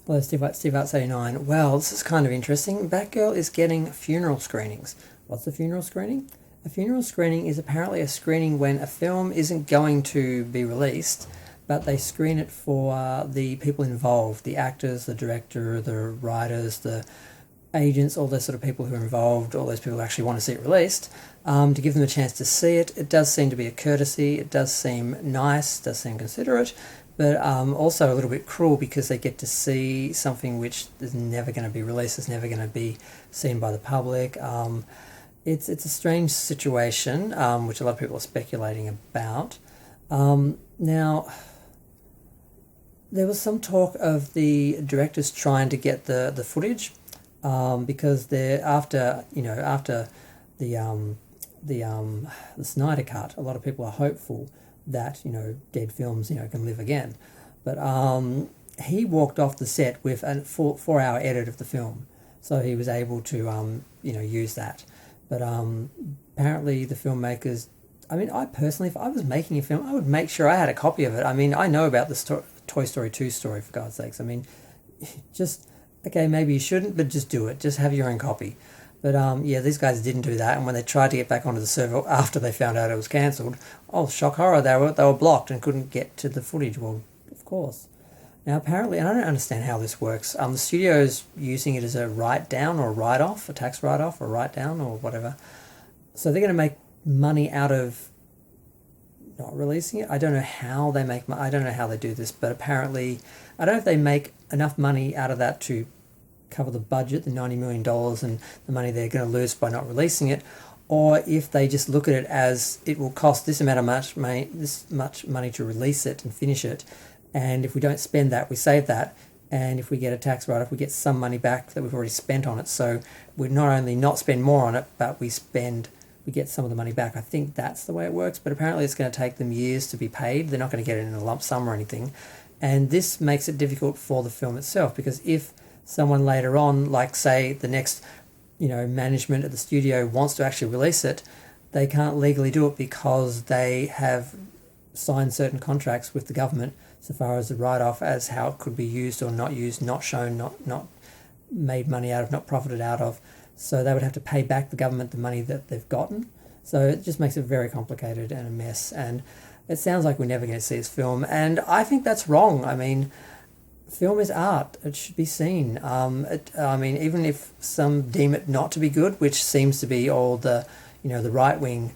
Hello, Steve Arts 89. Well, this is kind of interesting. Batgirl is getting funeral screenings. What's a funeral screening? A funeral screening is apparently a screening when a film isn't going to be released, but they screen it for the people involved, the actors, the director, the writers, the agents, all those sort of people who are involved, all those people who actually want to see it released, to give them a chance to see it. It does seem to be a courtesy. It does seem nice, does seem considerate, but also a little bit cruel because they get to see something which is never going to be released, is never going to be seen by the public. It's a strange situation, which a lot of people are speculating about. Now, there was some talk of the directors trying to get the footage, because they're after the Snyder Cut. A lot of people are hopeful that dead films can live again, but he walked off the set with a 4-hour edit of the film, so he was able to use that. But apparently the filmmakers, I personally, if I was making a film, I would make sure I had a copy of it. I know about the Toy Story 2 story, for God's sakes. Just, okay, maybe you shouldn't, but just do it. Just have your own copy. But these guys didn't do that, and when they tried to get back onto the server after they found out it was cancelled, oh, shock horror, they were blocked and couldn't get to the footage. Well, of course. Now, apparently, and I don't understand how this works, the studio's using it as a write-down or write-off, a tax write-off or write-down or whatever. So they're going to make money out of not releasing it. I don't know how they make money. I don't know how they do this, but apparently, I don't know if they make enough money out of that to cover the budget, the $90 million, and the money they're going to lose by not releasing it, or if they just look at it as it will cost this much money to release it and finish it, and if we don't spend that, we save that, and if we get a tax write-off, we get some money back that we've already spent on it. So we not only not spend more on it, but we get some of the money back. I think that's the way it works, but apparently it's going to take them years to be paid. They're not going to get it in a lump sum or anything, and this makes it difficult for the film itself, because if someone later on, like say the next management at the studio wants to actually release it, they can't legally do it because they have signed certain contracts with the government so far as the write-off, as how it could be used or not used, not shown, not made money out of, not profited out of. So they would have to pay back the government the money that they've gotten. So it just makes it very complicated and a mess, and it sounds like we're never going to see this film, and I think that's wrong. Film is art. It should be seen. Even if some deem it not to be good, which seems to be all the right-wing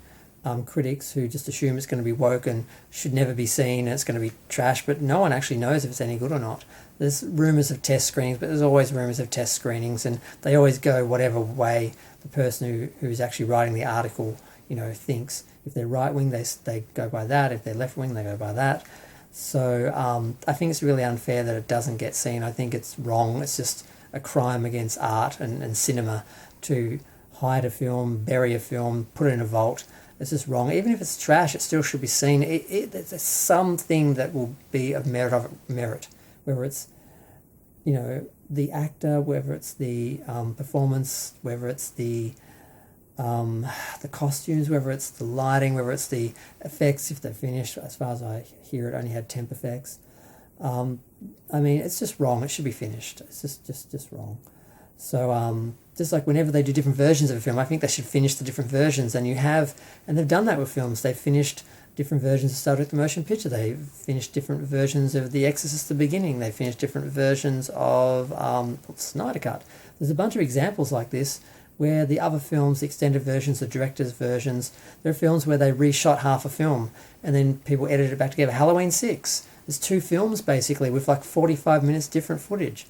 critics who just assume it's going to be woke and should never be seen and it's going to be trash, but no one actually knows if it's any good or not. There's rumours of test screenings, but there's always rumours of test screenings, and they always go whatever way the person who's actually writing the article thinks. If they're right-wing, they go by that. If they're left-wing, they go by that. So I think it's really unfair that it doesn't get seen. I think it's wrong. It's just a crime against art and cinema to hide a film, bury a film, put it in a vault. It's just wrong. Even if it's trash, it still should be seen. It's something that will be of merit, whether it's the actor, whether it's the performance, whether it's the costumes, whether it's the lighting, whether it's the effects, if they're finished. As far as I hear, it only had temp effects. It's just wrong. It should be finished. It's just wrong. So just like whenever they do different versions of a film, I think they should finish the different versions. And they've done that with films. They've finished different versions of Star Trek: The Motion Picture. They've finished different versions of The Exorcist: The Beginning. They've finished different versions of Snyder Cut. There's a bunch of examples like this, where the other films, the extended versions, the director's versions, there are films where they reshot half a film and then people edit it back together. Halloween 6, there's 2 films basically with like 45 minutes different footage.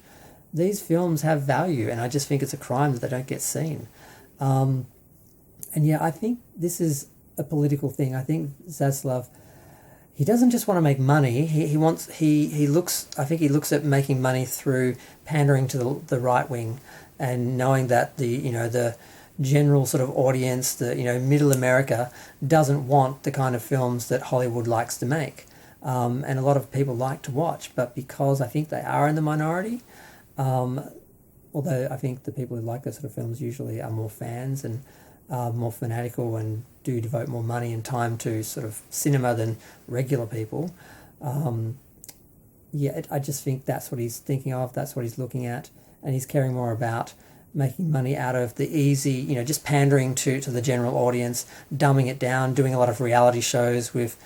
These films have value, and I just think it's a crime that they don't get seen. I think this is a political thing. I think Zaslav, he doesn't just want to make money. He looks at making money through pandering to the right wing, and knowing that the general sort of audience, the middle America, doesn't want the kind of films that Hollywood likes to make, and a lot of people like to watch. But because I think they are in the minority, although I think the people who like those sort of films usually are more fans and more fanatical and do devote more money and time to sort of cinema than regular people. yeah, I just think that's what he's thinking of. That's what he's looking at, and he's caring more about making money out of the easy, just pandering to the general audience, dumbing it down, doing a lot of reality shows with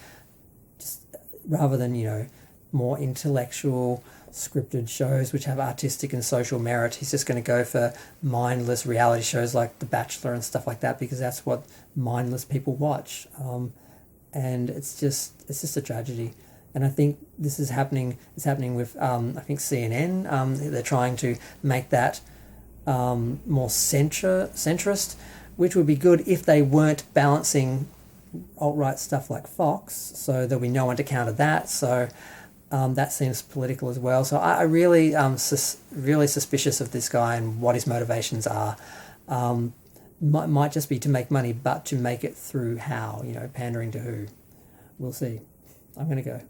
just rather than more intellectual scripted shows which have artistic and social merit. He's just going to go for mindless reality shows like The Bachelor and stuff like that because that's what mindless people watch. And it's just a tragedy. And I think this is happening. It's happening with I think CNN. They're trying to make that more centrist, which would be good if they weren't balancing alt-right stuff like Fox. So there'll be no one to counter that. So that seems political as well. So I really really suspicious of this guy and what his motivations are. Might just be to make money, but to make it through how, pandering to who. We'll see. I'm going to go.